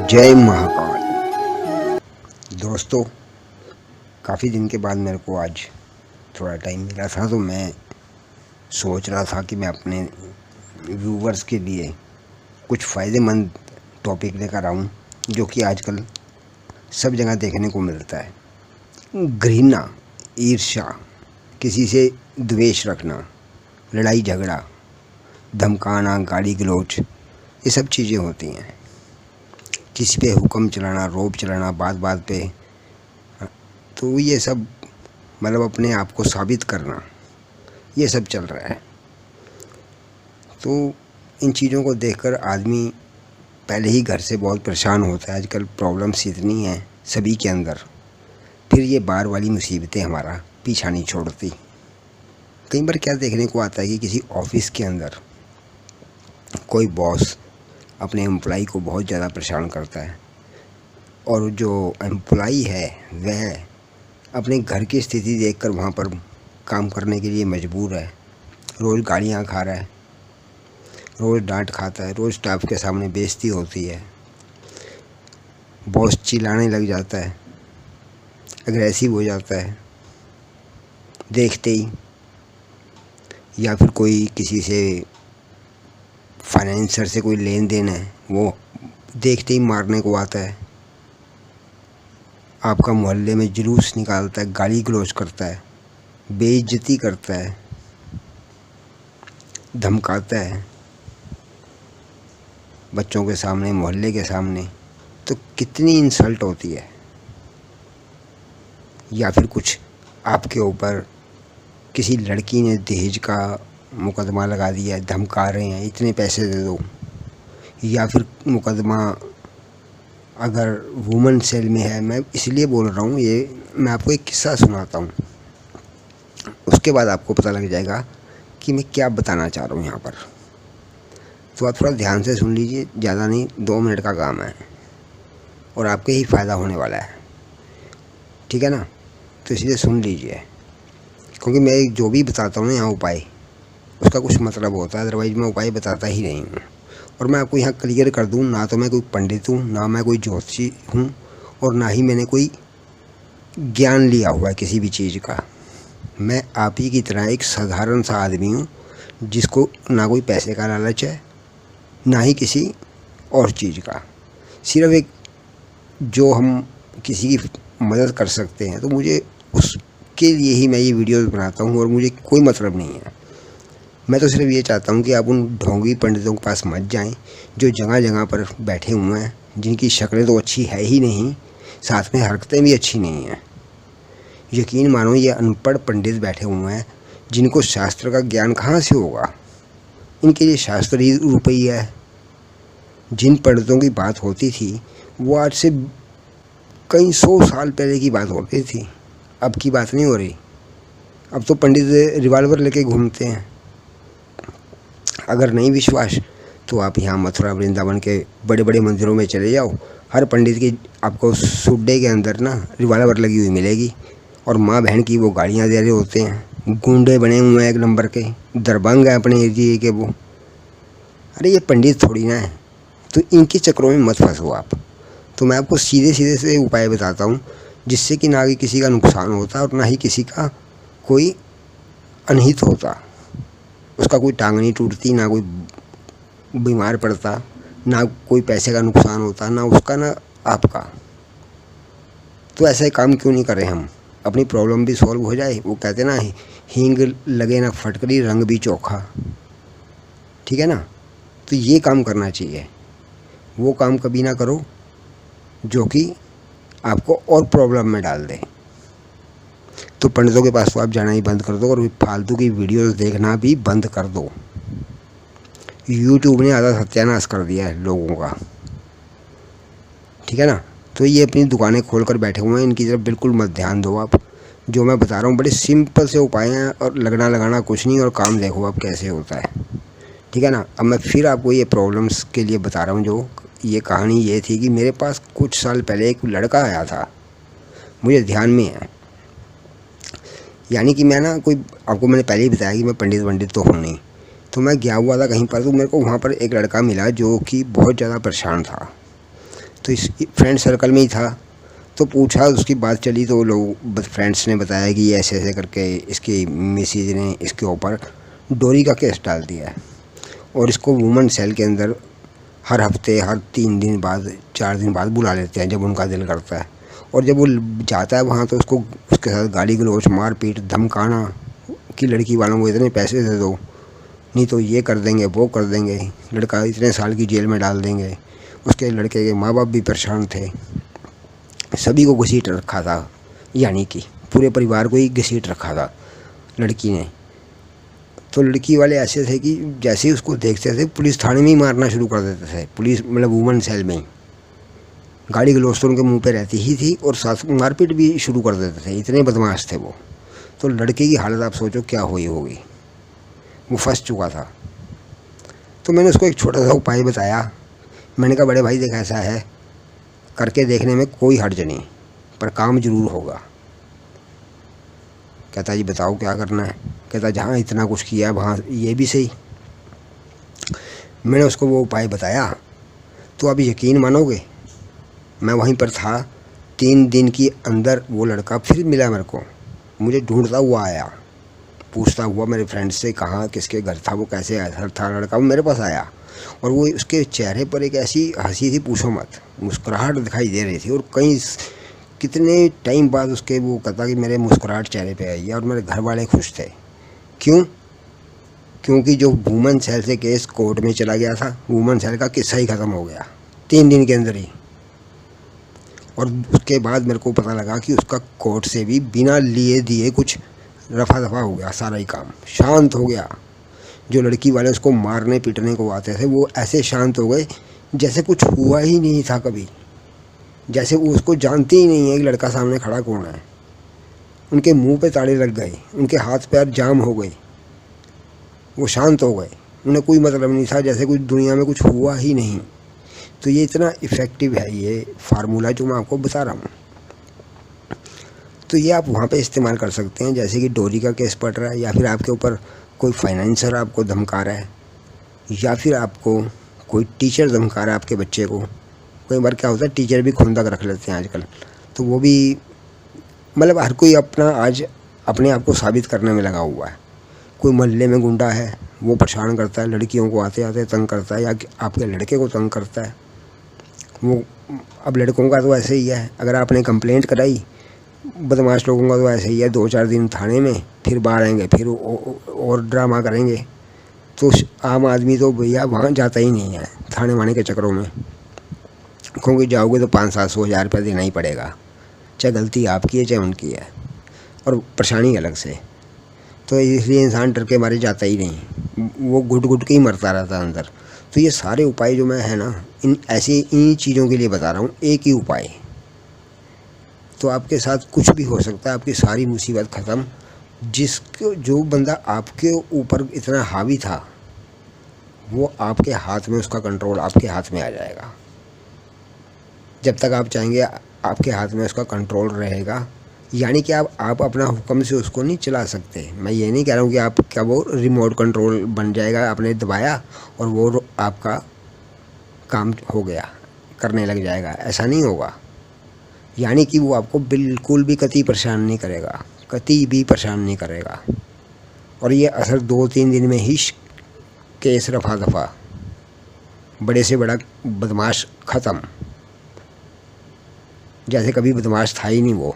जय महाकाल। दोस्तों, काफ़ी दिन के बाद मेरे को आज थोड़ा टाइम मिला था, तो मैं सोच रहा था कि मैं अपने व्यूवर्स के लिए कुछ फ़ायदेमंद टॉपिक लेकर आऊँ, जो कि आजकल सब जगह देखने को मिलता है। घृणा, ईर्ष्या, किसी से द्वेष रखना, लड़ाई झगड़ा, धमकाना, गाली गलौज, ये सब चीज़ें होती हैं। किसी पे हुक्म चलाना, रौब चलाना बात बात पे, तो ये सब मतलब अपने आप को साबित करना, ये सब चल रहा है। तो इन चीज़ों को देखकर आदमी पहले ही घर से बहुत परेशान होता है। आजकल प्रॉब्लम्स इतनी हैं सभी के अंदर, फिर ये बाहर वाली मुसीबतें हमारा पीछा नहीं छोड़ती। कई बार क्या देखने को आता है कि किसी ऑफिस के अंदर कोई बॉस अपने एम्प्लॉई को बहुत ज़्यादा परेशान करता है, और जो एम्प्लॉई है वह अपने घर की स्थिति देखकर वहाँ पर काम करने के लिए मजबूर है। रोज़ गालियाँ खा रहा है, रोज़ डांट खाता है, रोज़ स्टाफ के सामने बेइज्जती होती है, बॉस चिल्लाने लग जाता है, एग्रेसिव हो जाता है देखते ही, या फिर कोई किसी से फाइनेंसर से कोई लेन देन है, वो देखते ही मारने को आता है, आपका मोहल्ले में जुलूस निकालता है, गाली गलौज करता है, बेइज्जती करता है, धमकाता है बच्चों के सामने, मोहल्ले के सामने। तो कितनी इंसल्ट होती है। या फिर कुछ आपके ऊपर किसी लड़की ने दहेज का मुकदमा लगा दिया है, धमका रहे हैं इतने पैसे दे दो। या फिर मुकदमा अगर वुमेन सेल में है, मैं इसलिए बोल रहा हूँ, ये मैं आपको एक किस्सा सुनाता हूँ, उसके बाद आपको पता लग जाएगा कि मैं क्या बताना चाह रहा हूँ यहाँ पर। तो आप थोड़ा ध्यान से सुन लीजिए, ज़्यादा नहीं, 2 मिनट का काम है और आपके ही फ़ायदा होने वाला है, ठीक है ना। तो इसलिए सुन लीजिए, क्योंकि मैं जो भी बताता हूँ ना यहाँ उपाय, उसका कुछ मतलब होता है, अदरवाइज़ मैं उपाय बताता ही नहीं हूँ। और मैं आपको यहाँ क्लियर कर दूँ, ना तो मैं कोई पंडित हूँ, ना मैं कोई ज्योतिषी हूँ, और ना ही मैंने कोई ज्ञान लिया हुआ है किसी भी चीज़ का। मैं आप ही की तरह एक साधारण सा आदमी हूँ, जिसको ना कोई पैसे का लालच है, ना ही किसी और चीज़ का। सिर्फ एक जो हम किसी की मदद कर सकते हैं, तो मुझे उसके लिए ही मैं ये वीडियो बनाता हूँ, और मुझे कोई मतलब नहीं है। मैं तो सिर्फ ये चाहता हूँ कि आप उन ढोंगी पंडितों के पास मत जाएं, जो जगह जगह पर बैठे हुए हैं, जिनकी शक्लें तो अच्छी है ही नहीं, साथ में हरकतें भी अच्छी नहीं हैं। यकीन मानो, ये अनपढ़ पंडित बैठे हुए हैं, जिनको शास्त्र का ज्ञान कहाँ से होगा। इनके लिए शास्त्र ही रुपया है। जिन पंडितों की बात होती थी वो आज से कई 100 साल पहले की बात होती थी, अब की बात नहीं हो रही। अब तो पंडित रिवाल्वर लेके घूमते हैं। अगर नहीं विश्वास तो आप यहाँ मथुरा वृंदावन के बड़े बड़े मंदिरों में चले जाओ, हर पंडित की आपको सुड्डे के अंदर ना रिवाल्वर लगी हुई मिलेगी, और माँ बहन की वो गाड़ियाँ दे रहे होते हैं, गुंडे बने हुए हैं एक नंबर के, दरबंग है अपने एरिए के वो। अरे ये पंडित थोड़ी ना है, तो इनके चक्रों में मत फंसो आप। तो मैं आपको सीधे सीधे से उपाय बताता हूँ, जिससे कि ना ही किसी का नुकसान होता और ना ही किसी का कोई अनहित होता। उसका कोई टांग नहीं टूटती, ना कोई बीमार पड़ता, ना कोई पैसे का नुकसान होता, ना उसका ना आपका। तो ऐसा काम क्यों नहीं करें हम, अपनी प्रॉब्लम भी सॉल्व हो जाए। वो कहते ना, हींग लगे ना फटकरी, रंग भी चोखा, ठीक है ना। तो ये काम करना चाहिए। वो काम कभी ना करो जो कि आपको और प्रॉब्लम में डाल दे। तो पंडितों के पास तो आप जाना ही बंद कर दो, और फालतू की वीडियोस देखना भी बंद कर दो। यूट्यूब ने आधा सत्यानाश कर दिया है लोगों का, ठीक है ना। तो ये अपनी दुकानें खोल कर बैठे हुए हैं, इनकी तरफ बिल्कुल मत ध्यान दो आप। जो मैं बता रहा हूँ बड़े सिंपल से उपाय हैं, और लगना लगाना कुछ नहीं, और काम देखो अब कैसे होता है, ठीक है ना। अब मैं फिर आपको ये प्रॉब्लम्स के लिए बता रहा हूँ। जो ये कहानी ये थी कि मेरे पास कुछ साल पहले एक लड़का आया था, मुझे ध्यान में है। यानी कि मैं ना कोई, आपको मैंने पहले ही बताया कि मैं पंडित तो हूँ नहीं। तो मैं गया हुआ था कहीं पर, तो मेरे को वहाँ पर एक लड़का मिला जो कि बहुत ज़्यादा परेशान था। तो इस फ्रेंड सर्कल में ही था, तो पूछा, उसकी बात चली तो लोग फ्रेंड्स ने बताया कि ये ऐसे ऐसे करके इसकी मिसेज ने इसके ऊपर डोरी का केस डाल दिया है और इसको वुमेन सेल के अंदर हर हफ्ते, हर 3 दिन बाद, 4 दिन बाद बुला लेते हैं जब उनका दिल करता है। और जब वो जाता है वहाँ तो उसको उसके साथ गाली गलौज, मारपीट, धमकाना कि लड़की वालों को इतने पैसे दे दो, नहीं तो ये कर देंगे, वो कर देंगे, लड़का इतने साल की जेल में डाल देंगे। उसके लड़के के माँ बाप भी परेशान थे, सभी को घसीट रखा था, यानी कि पूरे परिवार को ही घसीट रखा था लड़की ने। तो लड़की वाले ऐसे थे कि जैसे ही उसको देखते थे पुलिस थाने में ही मारना शुरू कर देते थे। पुलिस मतलब वुमेन सेल में ही गाड़ी गलौज तो उनके मुंह पे रहती ही थी और साथ मारपीट भी शुरू कर देते थे, इतने बदमाश थे वो। तो लड़के की हालत आप सोचो क्या हुई होगी, वो फंस चुका था। तो मैंने उसको एक छोटा सा उपाय बताया। मैंने कहा बड़े भाई देख ऐसा है, करके देखने में कोई हर्ज नहीं, पर काम जरूर होगा। कहता जी बताओ क्या करना है। कहता जहाँ इतना कुछ किया है वहाँ ये भी सही। मैंने उसको वो उपाय बताया तो आप यकीन मानोगे, मैं वहीं पर था, 3 दिन के अंदर वो लड़का फिर मिला मेरे को, मुझे ढूंढता हुआ आया, पूछता हुआ मेरे फ्रेंड से कहाँ किसके घर था, वो कैसे आया था लड़का, वो मेरे पास आया। और वो उसके चेहरे पर एक ऐसी हंसी थी पूछो मत, मुस्कुराहट दिखाई दे रही थी। और कितने टाइम बाद उसके वो कहता कि मेरे मुस्कुराहट चेहरे पे आई है और मेरे घर वाले खुश थे। क्यों? क्योंकि जो वुमेन सेल से केस कोर्ट में चला गया था, वुमेन सेल का किस्सा ही ख़त्म हो गया 3 दिन के अंदर ही। और उसके बाद मेरे को पता लगा कि उसका कोर्ट से भी बिना लिए दिए कुछ रफा दफा हो गया, सारा ही काम शांत हो गया। जो लड़की वाले उसको मारने पीटने को आते थे वो ऐसे शांत हो गए जैसे कुछ हुआ ही नहीं था कभी, जैसे वो उसको जानते ही नहीं है कि लड़का सामने खड़ा कौन है। उनके मुंह पे ताले लग गए, उनके हाथ पैर जाम हो गए, वो शांत हो गए, उन्हें कोई मतलब नहीं था, जैसे कुछ दुनिया में कुछ हुआ ही नहीं। तो ये इतना इफ़ेक्टिव है ये फार्मूला जो मैं आपको बता रहा हूँ। तो ये आप वहाँ पे इस्तेमाल कर सकते हैं, जैसे कि डोरी का केस पड़ रहा है, या फिर आपके ऊपर कोई फाइनेंसर आपको धमका रहा है, या फिर आपको कोई टीचर धमका रहा है आपके बच्चे को। कई बार क्या होता है टीचर भी खुंदक रख लेते हैं आजकल, तो वो भी मतलब हर कोई अपना आज अपने आप को साबित करने में लगा हुआ है। कोई मोहल्ले में गुंडा है, वो परेशान करता है, लड़कियों को आते आते तंग करता है, या आपके लड़के को तंग करता है वो। अब लड़कों का तो ऐसे ही है, अगर आपने कंप्लेंट कराई, बदमाश लोगों का तो ऐसे ही है, 2-4 दिन थाने में, फिर बाहर आएंगे, फिर और ड्रामा करेंगे। तो आम आदमी तो भैया वहाँ जाता ही नहीं है थाने वाने के चक्करों में, क्योंकि जाओगे तो 500-700 हज़ार रुपया देना ही पड़ेगा, चाहे गलती आपकी है चाहे उनकी है, और परेशानी अलग से। तो इसलिए इंसान डर के मारे जाता ही नहीं, वो घुट घुट के ही मरता रहता है अंदर। तो ये सारे उपाय जो मैं है ना इन चीज़ों के लिए बता रहा हूँ, एक ही उपाय, तो आपके साथ कुछ भी हो सकता है, आपकी सारी मुसीबत ख़त्म। जो बंदा आपके ऊपर इतना हावी था वो आपके हाथ में, उसका कंट्रोल आपके हाथ में आ जाएगा। जब तक आप चाहेंगे आपके हाथ में उसका कंट्रोल रहेगा, यानी कि आप अपना हुक्म से उसको नहीं चला सकते। मैं ये नहीं कह रहा हूँ कि आप क्या वो रिमोट कंट्रोल बन जाएगा, आपने दबाया और वो आपका काम हो गया, करने लग जाएगा, ऐसा नहीं होगा। यानी कि वो आपको बिल्कुल भी कतई परेशान नहीं करेगा, कतई भी परेशान नहीं करेगा। और ये असर 2-3 दिन में ही केस रफा दफा, बड़े से बड़ा बदमाश ख़त्म, जैसे कभी बदमाश था ही नहीं वो।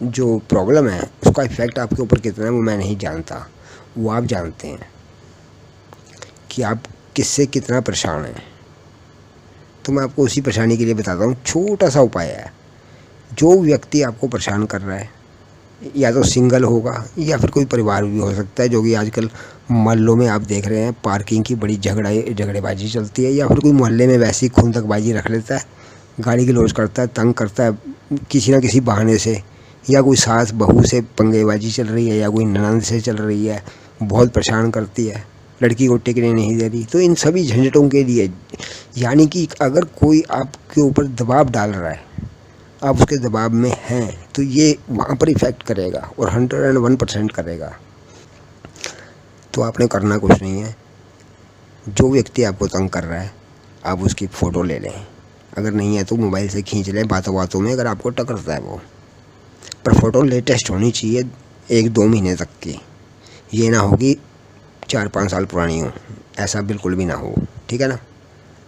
जो प्रॉब्लम है उसका इफ़ेक्ट आपके ऊपर कितना है वो मैं नहीं जानता, वो आप जानते हैं कि आप किससे कितना परेशान हैं। तो मैं आपको उसी परेशानी के लिए बताता हूँ, छोटा सा उपाय है। जो व्यक्ति आपको परेशान कर रहा है, या तो सिंगल होगा या फिर कोई परिवार भी हो सकता है, जो कि आजकल मोहल्लों में आप देख रहे हैं पार्किंग की बड़ी झगड़ेबाजी चलती है, या फिर कोई मोहल्ले में वैसी खुंदकबाजी रख लेता है, गाली गलौज करता है, तंग करता है किसी ना किसी बहाने से, या कोई सास बहू से पंगेबाजी चल रही है, या कोई ननंद से चल रही है, बहुत परेशान करती है, लड़की को टिकने नहीं दे रही। तो इन सभी झंझटों के लिए, यानी कि अगर कोई आपके ऊपर दबाव डाल रहा है, आप उसके दबाव में हैं, तो ये वहाँ पर इफ़ेक्ट करेगा और 101% करेगा। तो आपने करना कुछ नहीं है, जो व्यक्ति आपको तंग कर रहा है आप उसकी फ़ोटो ले लें। अगर नहीं है तो मोबाइल से खींच लें बातों बातों में, अगर आपको टकरता है वो। पर फ़ोटो लेटेस्ट होनी चाहिए, 1-2 महीने तक की। ये ना हो कि 4-5 साल पुरानी हो, ऐसा बिल्कुल भी ना हो, ठीक है ना।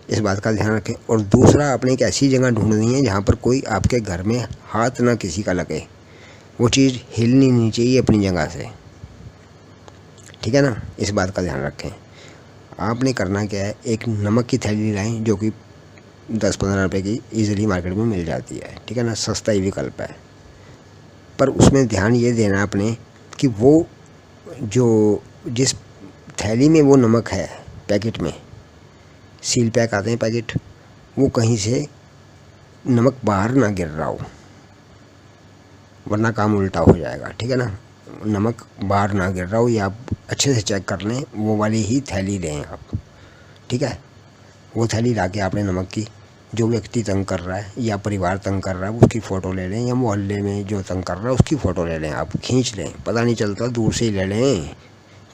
इस बात का ध्यान रखें। और दूसरा, आपने एक ऐसी जगह ढूंढनी है जहाँ पर कोई आपके घर में हाथ ना किसी का लगे। वो चीज़ हिलनी नहीं चाहिए अपनी जगह से, ठीक है ना। इस बात का ध्यान रखें। आपने करना क्या है, एक नमक की थैली लाएं जो कि 10-15 रुपए की ईज़िली मार्केट में मिल जाती है, ठीक है ना, सस्ता ही विकल्प है। पर उसमें ध्यान ये देना आपने कि वो जो जिस थैली में वो नमक है, पैकेट में सील पैक आते हैं पैकेट, वो कहीं से नमक बाहर ना गिर रहा हो, वरना काम उल्टा हो जाएगा, ठीक है ना। नमक बाहर ना गिर रहा हो, ये आप अच्छे से चेक कर लें। वो वाली ही थैली लें आप, ठीक है। वो थैली ला के आपने नमक की, जो व्यक्ति तंग कर रहा है या परिवार तंग कर रहा है उसकी फ़ोटो ले लें, या मोहल्ले में जो तंग कर रहा है उसकी फ़ोटो ले लें, आप खींच लें, पता नहीं चलता, दूर से ही ले लें,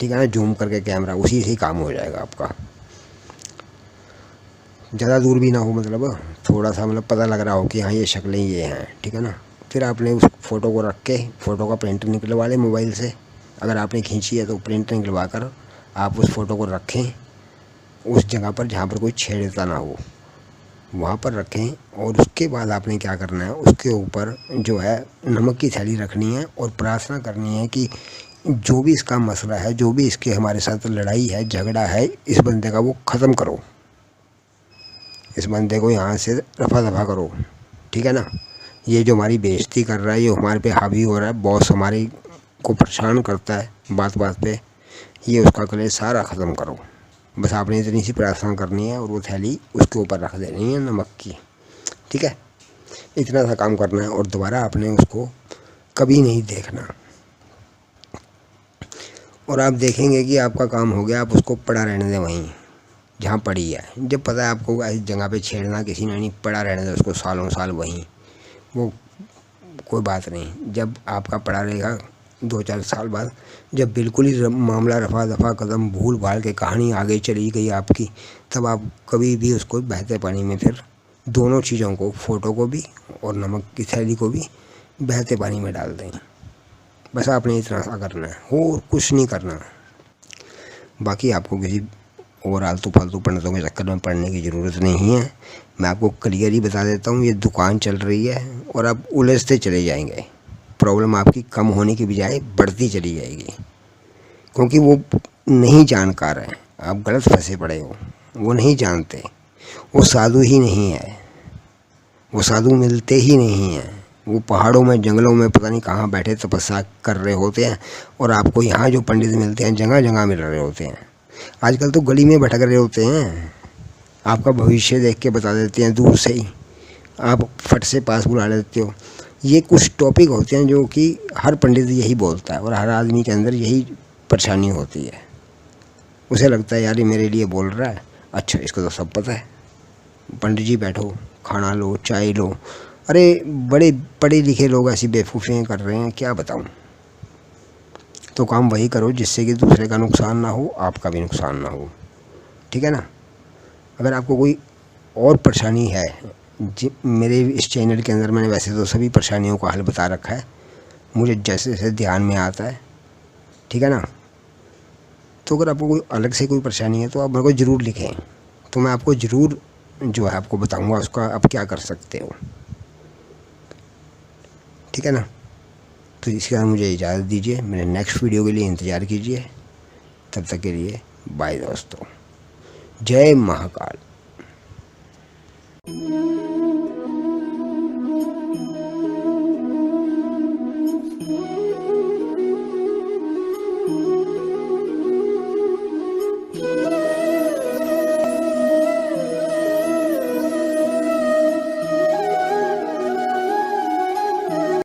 ठीक है ना। जूम करके कैमरा, उसी से ही काम हो जाएगा आपका। ज़्यादा दूर भी ना हो, मतलब थोड़ा सा, मतलब पता लग रहा हो कि हाँ ये शक्लें ये हैं, ठीक है ना। फिर आपने उस फ़ोटो को रख के फ़ोटो का प्रिंट निकलवा लें मोबाइल से। अगर आपने खींची है तो प्रिंट निकलवा कर आप उस फ़ोटो को रखें उस जगह पर जहाँ पर कोई छेड़ता ना हो, वहाँ पर रखें। और उसके बाद आपने क्या करना है, उसके ऊपर जो है नमक की थैली रखनी है और प्रार्थना करनी है कि जो भी इसका मसला है, जो भी इसके हमारे साथ लड़ाई है, झगड़ा है, इस बंदे का वो ख़त्म करो, इस बंदे को यहाँ से रफा दफा करो, ठीक है ना। ये जो हमारी बेइज्जती कर रहा है, ये हमारे पे हावी हो रहा है, बॉस हमारी को परेशान करता है बात बात पे, ये उसका कलेश सारा ख़त्म करो। बस आपने इतनी सी प्रार्थना करनी है और वो थैली उसके ऊपर रख देनी है नमक की, ठीक है। इतना सा काम करना है और दोबारा आपने उसको कभी नहीं देखना। और आप देखेंगे कि आपका काम हो गया, आप उसको पड़ा रहने दें वहीं जहाँ पड़ी है। जब पता है आपको ऐसी जगह पे छेड़ना किसी ने नहीं, पड़ा रहने दें उसको सालों साल वहीं, वो कोई बात नहीं। जब आपका पड़ा रहेगा 2-4 साल बाद, जब बिल्कुल ही मामला रफा दफा कदम भूल भाल के कहानी आगे चली गई आपकी, तब आप कभी भी उसको बहते पानी में, फिर दोनों चीज़ों को, फ़ोटो को भी और नमक की थैली को भी बहते पानी में डाल दें। बस आपने इतना सा करना है, और कुछ नहीं करना। बाकी आपको किसी और आलतू फालतू पंडितों के चक्कर में पड़ने की ज़रूरत नहीं है। मैं आपको क्लियर ही बता देता हूँ, ये दुकान चल रही है और आप उलझते चले जाएंगे। प्रॉब्लम आपकी कम होने की बजाय बढ़ती चली जाएगी, क्योंकि वो नहीं जानकार है, आप गलत फंसे पड़े हो। वो नहीं जानते, वो साधु ही नहीं है, वो साधु मिलते ही नहीं हैं। वो पहाड़ों में, जंगलों में, पता नहीं कहाँ बैठे तपस्या कर रहे होते हैं, और आपको यहाँ जो पंडित मिलते हैं जगह जगह मिल रहे होते हैं। आजकल तो गली में भटक रहे होते हैं, आपका भविष्य देख के बता देते हैं दूर से ही, आप फट से पास बुला लेते हो। ये कुछ टॉपिक होते हैं जो कि हर पंडित यही बोलता है और हर आदमी के अंदर यही परेशानी होती है। उसे लगता है यार ये मेरे लिए बोल रहा है, अच्छा इसको तो सब पता है। पंडित जी बैठो, खाना लो, चाय लो। अरे बड़े पढ़े लिखे लोग ऐसी बेवकूफ़ियाँ कर रहे हैं, क्या बताऊँ। तो काम वही करो जिससे कि दूसरे का नुकसान ना हो, आपका भी नुकसान ना हो, ठीक है ना। अगर आपको कोई और परेशानी है, मेरे इस चैनल के अंदर मैंने वैसे तो सभी परेशानियों का हल बता रखा है, मुझे जैसे जैसे ध्यान में आता है, ठीक है ना। तो अगर आपको कोई अलग से कोई परेशानी है तो आप मेरे को ज़रूर लिखें, तो मैं आपको ज़रूर जो है आपको बताऊंगा उसका आप क्या कर सकते हो, ठीक है ना। तो इसके बाद मुझे इजाज़त दीजिए, मेरे नेक्स्ट वीडियो के लिए इंतज़ार कीजिए। तब तक के लिए बाय दोस्तों, जय महाकाल।